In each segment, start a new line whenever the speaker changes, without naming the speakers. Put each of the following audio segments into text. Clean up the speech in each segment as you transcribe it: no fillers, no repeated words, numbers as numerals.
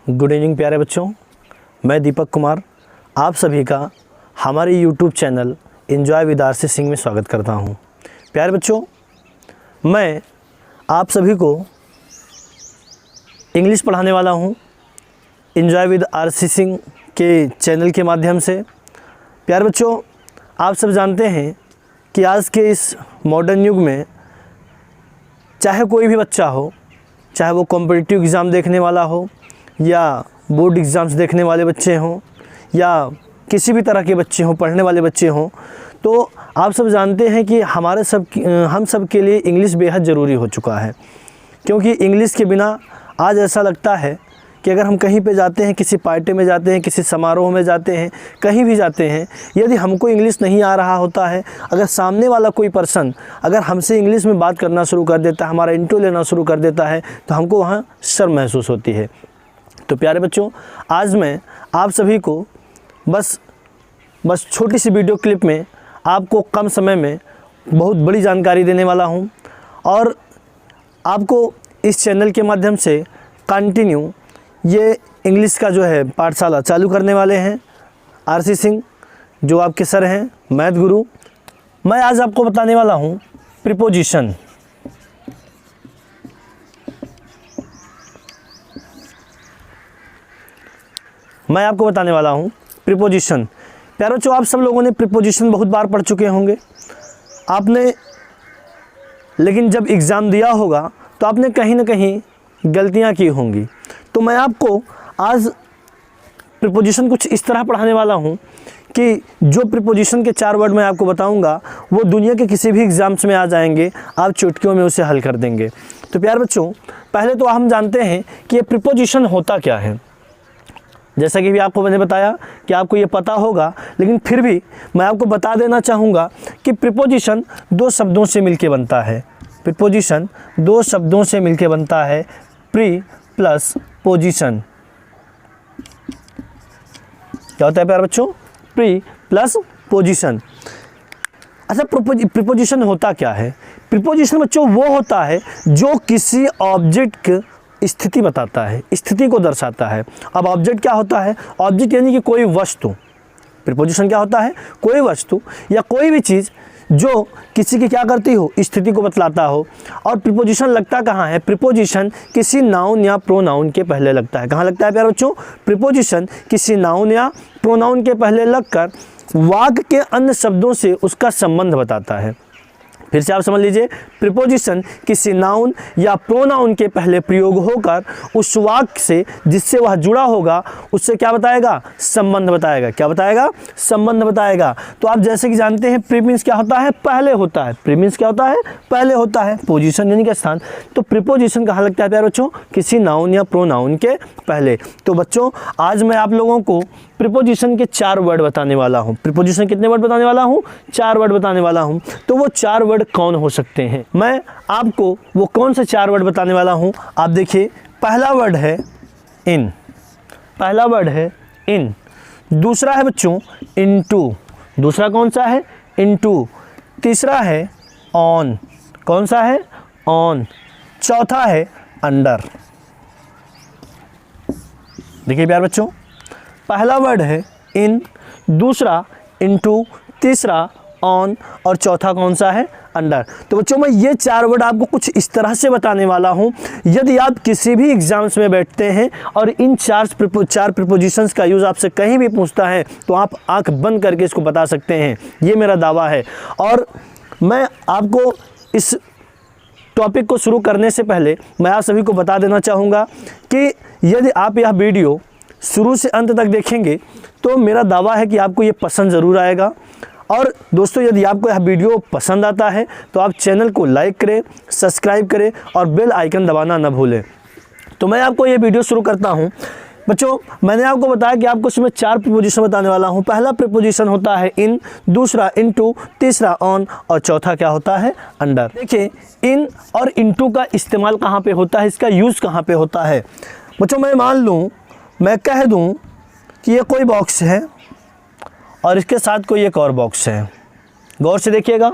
Good evening प्यारे बच्चों, मैं दीपक कुमार आप सभी का हमारे YouTube channel enjoy with RC Singh में स्वागत करता हूं। प्यारे बच्चों, मैं आप सभी को इंग्लिश पढ़ाने वाला हूं एंजॉय विद आरसी सिंह के चैनल के माध्यम से। प्यारे बच्चों, आप सब जानते हैं कि आज के इस मॉडर्न युग में चाहे कोई भी बच्चा हो, चाहे वो कॉम्पिटिटिव एग्ज़ाम देखने वाला हो या बोर्ड एग्ज़ाम्स देखने वाले बच्चे हों या किसी भी तरह के बच्चे हों, पढ़ने वाले बच्चे हों, तो आप सब जानते हैं कि हम सब के लिए इंग्लिश बेहद ज़रूरी हो चुका है। क्योंकि इंग्लिश के बिना आज ऐसा लगता है कि अगर हम कहीं पे जाते हैं, किसी पार्टी में जाते हैं, किसी समारोह में जाते हैं, कहीं भी जाते हैं, यदि हमको इंग्लिश नहीं आ रहा होता है, अगर सामने वाला कोई पर्सन अगर हमसे इंग्लिश में बात करना शुरू कर देता है, हमारा इंटरव्यू लेना शुरू कर देता है, तो हमको वहाँ शर्म महसूस होती है। तो प्यारे बच्चों, आज मैं आप सभी को बस छोटी सी वीडियो क्लिप में आपको कम समय में बहुत बड़ी जानकारी देने वाला हूं और आपको इस चैनल के माध्यम से कंटिन्यू ये इंग्लिश का जो है पाठशाला चालू करने वाले हैं आरसी सिंह, जो आपके सर हैं, मैथ गुरु। मैं आज आपको बताने वाला हूं प्रीपोजिशन। मैं आपको बताने वाला हूं प्रीपोजिशन। प्यारे बच्चों, आप सब लोगों ने प्रीपोजिशन बहुत बार पढ़ चुके होंगे आपने, लेकिन जब एग्ज़ाम दिया होगा तो आपने कहीं ना कहीं गलतियां की होंगी। तो मैं आपको आज प्रीपोजिशन कुछ इस तरह पढ़ाने वाला हूं कि जो प्रीपोजिशन के 4 वर्ड मैं आपको बताऊंगा वो दुनिया के किसी भी एग्ज़ाम्स में आ जाएंगे, आप चुटकियों में उसे हल कर देंगे। तो प्यारे बच्चों, पहले तो हम जानते हैं कि ये प्रीपोजिशन होता क्या है। जैसा कि भी आपको मैंने बताया कि आपको ये पता होगा, लेकिन फिर भी मैं आपको बता देना चाहूँगा कि प्रीपोजिशन 2 शब्दों से मिलके बनता है। प्रीपोजिशन 2 शब्दों से मिलके बनता है, प्री प्लस पोजिशन। क्या होता है प्यारे बच्चों? Pre plus position. अच्छा, प्रीपोजिशन होता क्या है? प्रीपोजिशन बच्चों वो होता है जो किसी ऑब्जेक्ट की स्थिति बताता है, स्थिति को दर्शाता है। अब ऑब्जेक्ट क्या होता है? ऑब्जेक्ट यानी कि कोई वस्तु। प्रीपोजिशन क्या होता है? कोई वस्तु या कोई भी चीज़ जो किसी की क्या करती हो, स्थिति को बतलाता हो। और प्रीपोजिशन लगता कहाँ है? प्रीपोजिशन किसी नाउन या प्रोनाउन के पहले लगता है। कहाँ लगता है प्यारे बच्चों? प्रीपोजिशन किसी नाउन या प्रोनाउन के पहले लगकर वाक्य के अन्य शब्दों से उसका संबंध बताता है। फिर से आप समझ लीजिए, प्रीपोजिशन किसी नाउन या प्रोनाउन के पहले प्रयोग होकर उस वाक्य से जिससे वह जुड़ा होगा उससे क्या बताएगा? संबंध बताएगा। क्या बताएगा? संबंध बताएगा। तो आप जैसे कि जानते हैं, प्री मीन्स क्या होता है? पहले होता है। प्री मीन्स क्या होता है? पहले होता है। पोजीशन यानी कि स्थान। तो प्रीपोजिशन कहाँ लगता है प्यारे बच्चों? किसी नाउन या प्रोनाउन के पहले। तो बच्चों, आज मैं आप लोगों को प्रीपोजिशन के 4 वर्ड बताने वाला हूँ। प्रीपोजिशन कितने वर्ड बताने वाला हूँ? 4 वर्ड बताने वाला हूँ। तो वो 4 वर्ड कौन हो सकते हैं? मैं आपको वो कौन से 4 वर्ड बताने वाला हूँ। आप देखिए, पहला वर्ड है इन। पहला वर्ड है इन। दूसरा है बच्चों इनटू। दूसरा कौन सा है? इनटू। तीसरा है ऑन। कौन सा है? ऑन। चौथा है अंडर। देखिए प्यारे बच्चों, पहला वर्ड है इन, दूसरा इनटू, तीसरा ऑन और चौथा कौन सा है? अंडर। तो बच्चों, मैं ये 4 वर्ड आपको कुछ इस तरह से बताने वाला हूँ। यदि आप किसी भी एग्जाम्स में बैठते हैं और इन 4 प्रीपोजिशंस का यूज़ आपसे कहीं भी पूछता है तो आप आंख बंद करके इसको बता सकते हैं। ये मेरा दावा है। और मैं आपको इस टॉपिक को शुरू करने से पहले मैं आप सभी को बता देना चाहूँगा कि यदि आप यह वीडियो शुरू से अंत तक देखेंगे तो मेरा दावा है कि आपको ये पसंद ज़रूर आएगा। और दोस्तों, यदि आपको यह वीडियो पसंद आता है तो आप चैनल को लाइक करें, सब्सक्राइब करें और बेल आइकन दबाना न भूलें। तो मैं आपको ये वीडियो शुरू करता हूँ। बच्चों, मैंने आपको बताया कि आपको इसमें 4 प्रीपोजिशन बताने वाला हूँ। पहला प्रीपोजिशन होता है इन, दूसरा इनटू, तीसरा ऑन और चौथा क्या होता है? अंडर। देखिए, इन और इनटू का इस्तेमाल कहाँ पे होता है, इसका यूज़ कहाँ पे होता है? बच्चों, मैं मान लूँ, मैं कह दूँ कि ये कोई बॉक्स है और इसके साथ कोई एक और बॉक्स है। गौर से देखिएगा,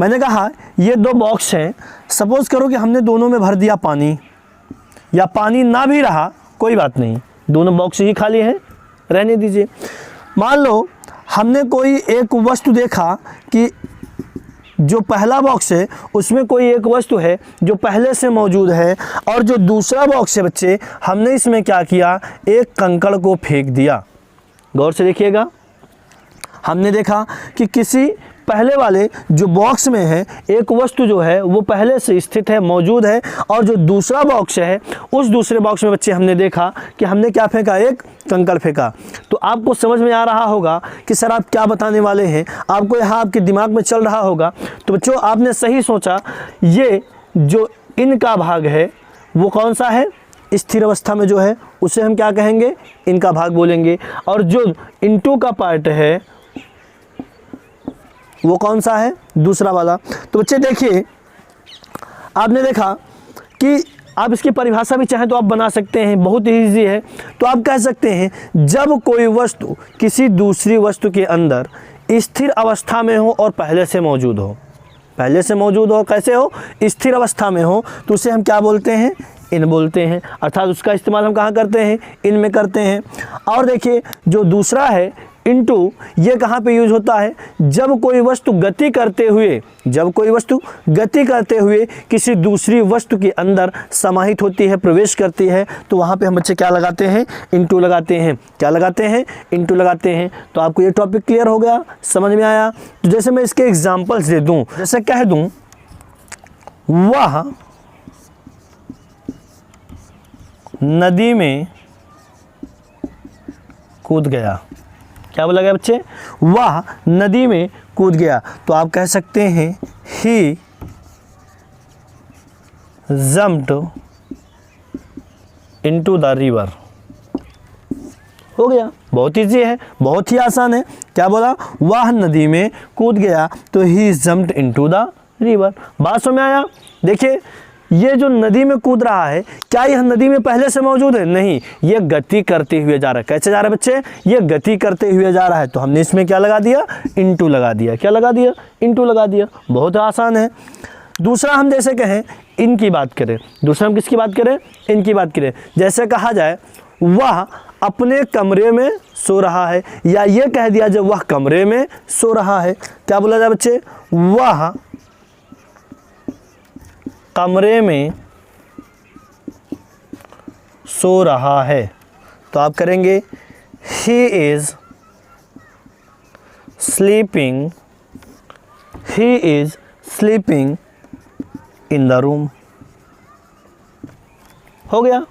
मैंने कहा ये 2 बॉक्स हैं। सपोज़ करो कि हमने दोनों में भर दिया पानी, या पानी ना भी रहा कोई बात नहीं, दोनों बॉक्स ही खाली हैं, रहने दीजिए। मान लो हमने कोई एक वस्तु देखा कि जो पहला बॉक्स है उसमें कोई एक वस्तु है जो पहले से मौजूद है, और जो दूसरा बॉक्स है बच्चे, हमने इसमें क्या किया, एक कंकड़ को फेंक दिया। गौर से देखिएगा, हमने देखा कि किसी पहले वाले जो बॉक्स में है एक वस्तु जो है वो पहले से स्थित है, मौजूद है, और जो दूसरा बॉक्स है उस दूसरे बॉक्स में बच्चे हमने देखा कि हमने क्या फेंका, एक कंकड़ फेंका। तो आपको समझ में आ रहा होगा कि सर आप क्या बताने वाले हैं, आपको यहाँ आपके दिमाग में चल रहा होगा। तो बच्चों आपने सही सोचा, ये जो इनका भाग है वो कौन सा है, स्थिर अवस्था में जो है उसे हम क्या कहेंगे, इनका भाग बोलेंगे, और जो इनटू का पार्ट है वो कौन सा है, दूसरा वाला। तो बच्चे देखिए, आपने देखा कि आप इसकी परिभाषा भी चाहें तो आप बना सकते हैं, बहुत ईजी है। तो आप कह सकते हैं जब कोई वस्तु किसी दूसरी वस्तु के अंदर स्थिर अवस्था में हो और पहले से मौजूद हो, पहले से मौजूद हो, कैसे हो, स्थिर अवस्था में हो, तो उसे हम क्या बोलते हैं, इन बोलते हैं। अर्थात उसका इस्तेमाल हम कहाँ करते हैं, इन में करते हैं। और देखिए जो दूसरा है इनटू, ये कहाँ पे यूज होता है, जब कोई वस्तु गति करते हुए, जब कोई वस्तु गति करते हुए किसी दूसरी वस्तु के अंदर समाहित होती है, प्रवेश करती है, तो वहाँ पे हम बच्चे क्या लगाते हैं, इनटू लगाते हैं। क्या लगाते हैं, इनटू लगाते हैं। तो आपको ये टॉपिक क्लियर हो गया, समझ में आया। तो जैसे मैं इसके एग्जाम्पल्स दे दूँ, जैसे कह दूँ वह नदी में कूद गया, क्या बोला गया बच्चे, वह नदी में कूद गया। तो आप कह सकते हैं ही जम्प्ड इनटू द रिवर। हो गया, बहुत ईजी है, बहुत ही आसान है। क्या बोला, वह नदी में कूद गया, तो ही जम्प्ड इनटू द रिवर। बात समझ में आया। देखिए ये जो नदी में कूद रहा है, क्या यह नदी में पहले से मौजूद है, नहीं, ये गति करते हुए जा रहा है। कैसे जा रहा है बच्चे, ये गति करते हुए जा रहा है, तो हमने इसमें क्या लगा दिया, इनटू लगा दिया। क्या लगा दिया, इनटू लगा दिया। बहुत आसान है। दूसरा हम जैसे कहें, इनकी बात करें, दूसरा हम किसकी बात करें, इनकी बात करें। जैसे कहा जाए वह अपने कमरे में सो रहा है, या ये कह दिया जब वह कमरे में सो रहा है, क्या बोला जाए बच्चे, वह कमरे में सो रहा है। तो आप करेंगे he is sleeping, he is sleeping in the room. हो गया,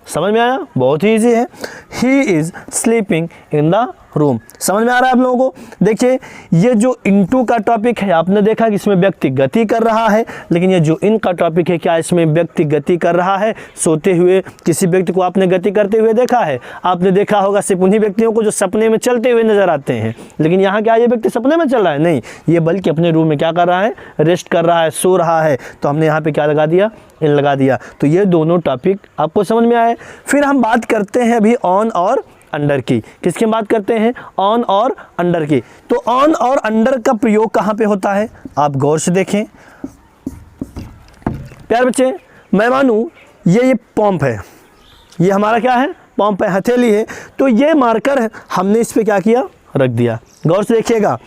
समझ में आया, बहुत ही ईजी है। He is sleeping in the room. समझ में आ रहा है आप लोगों को। देखिए ये जो इनटू का टॉपिक है, आपने देखा कि इसमें व्यक्ति गति कर रहा है, लेकिन ये जो इन का टॉपिक है, क्या इसमें व्यक्ति गति कर रहा है, सोते हुए किसी व्यक्ति को आपने गति करते हुए देखा है। आपने देखा होगा सिर्फ उन्हीं व्यक्तियों को जो सपने में चलते हुए नजर आते हैं, लेकिन यहाँ क्या ये व्यक्ति सपने में चल रहा है, नहीं, ये बल्कि अपने रूम में क्या कर रहा है, रेस्ट कर रहा है, सो रहा है। तो हमने यहाँ पे क्या लगा दिया, इन लगा दिया। तो ये दोनों टॉपिक आपको समझ में आए। फिर हम बात करते हैं अभी ऑन और अंडर की। किसकी बात करते हैं, ऑन और अंडर की। तो ऑन और अंडर का प्रयोग कहाँ पे होता है, आप गौर से देखें। प्यारे बच्चे, मैं मानूं ये पंप है, ये हमारा क्या है, पंप है, हथेली है। तो ये मार्कर है, हमने इस पे क्या किया, रख दिया। गौर से देखिएगा,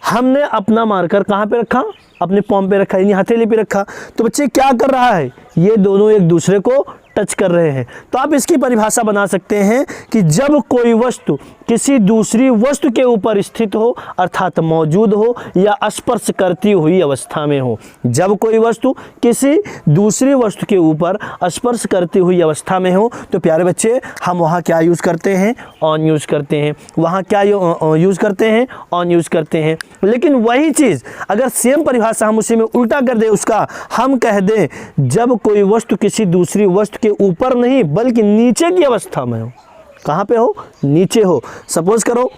हमने अपना मार्कर कहाँ पे रखा, अपने पंप पे रखा, यानी हथेली पे रखा। तो बच्चे क्या कर रहा है, ये दोनों एक दूसरे को टच कर रहे हैं। तो आप इसकी परिभाषा बना सकते हैं कि जब कोई वस्तु किसी दूसरी वस्तु के ऊपर स्थित हो, अर्थात मौजूद हो या स्पर्श करती हुई अवस्था में हो। जब कोई वस्तु किसी दूसरी वस्तु के ऊपर स्पर्श करती हुई अवस्था में हो, तो प्यारे बच्चे हम वहाँ क्या यूज़ करते हैं, ऑन यूज़ करते हैं। वहाँ क्या यूज़ करते हैं, ऑन यूज़ करते हैं। लेकिन वही चीज़ अगर सेम परिभाषा हम उसी में उल्टा कर दें, उसका हम कह दें जब कोई वस्तु किसी दूसरी वस्तु के ऊपर नहीं बल्कि नीचे की अवस्था में हो। कहाँ पे हो, नीचे हो। सपोज करो,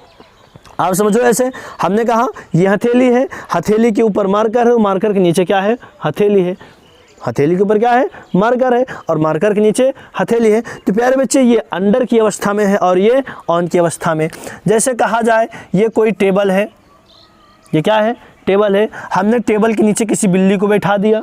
आप समझो ऐसे, हमने कहा ये हथेली है, हथेली के ऊपर मार्कर है, मार्कर के नीचे क्या है, हथेली है। हथेली के ऊपर क्या है, मार्कर है, और मार्कर के नीचे हथेली है। तो प्यारे बच्चे ये अंडर की अवस्था में है और ये ऑन की अवस्था में। जैसे कहा जाए ये कोई टेबल है, ये क्या है, टेबल है। हमने टेबल के नीचे किसी बिल्ली को बैठा दिया,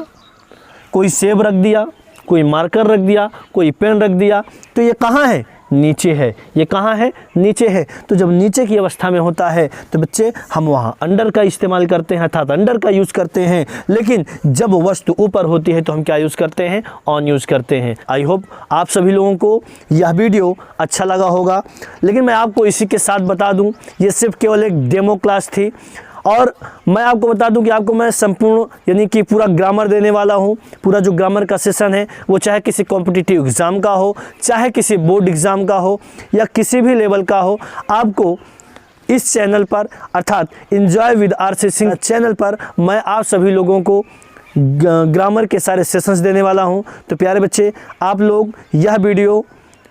कोई सेब रख दिया, कोई मार्कर रख दिया, कोई पेन रख दिया, तो ये कहाँ है? नीचे है। ये कहाँ है? नीचे है। तो जब नीचे की अवस्था में होता है तो बच्चे हम वहाँ अंडर का इस्तेमाल करते हैं, अर्थात अंडर का यूज़ करते हैं। लेकिन जब वस्तु ऊपर होती है तो हम क्या यूज़ करते हैं? ऑन यूज़ करते हैं। आई होप आप सभी लोगों को यह वीडियो अच्छा लगा होगा। लेकिन मैं आपको इसी के साथ बता दूं, ये सिर्फ केवल एक डेमो क्लास थी और मैं आपको बता दूं कि आपको मैं संपूर्ण यानी कि पूरा ग्रामर देने वाला हूं। पूरा जो ग्रामर का सेशन है वो चाहे किसी कॉम्पिटिटिव एग्ज़ाम का हो, चाहे किसी बोर्ड एग्ज़ाम का हो या किसी भी लेवल का हो, आपको इस चैनल पर अर्थात enjoy with RC Singh channel पर मैं आप सभी लोगों को ग्रामर के सारे सेशंस देने वाला हूं। तो प्यारे बच्चे, आप लोग यह वीडियो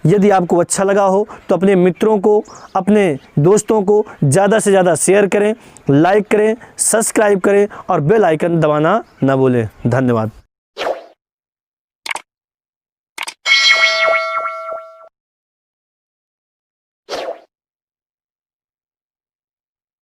यदि आपको अच्छा लगा हो तो अपने मित्रों को, अपने दोस्तों को ज़्यादा से ज़्यादा शेयर करें, लाइक करें, सब्सक्राइब करें और बेल आइकन दबाना ना भूलें। धन्यवाद।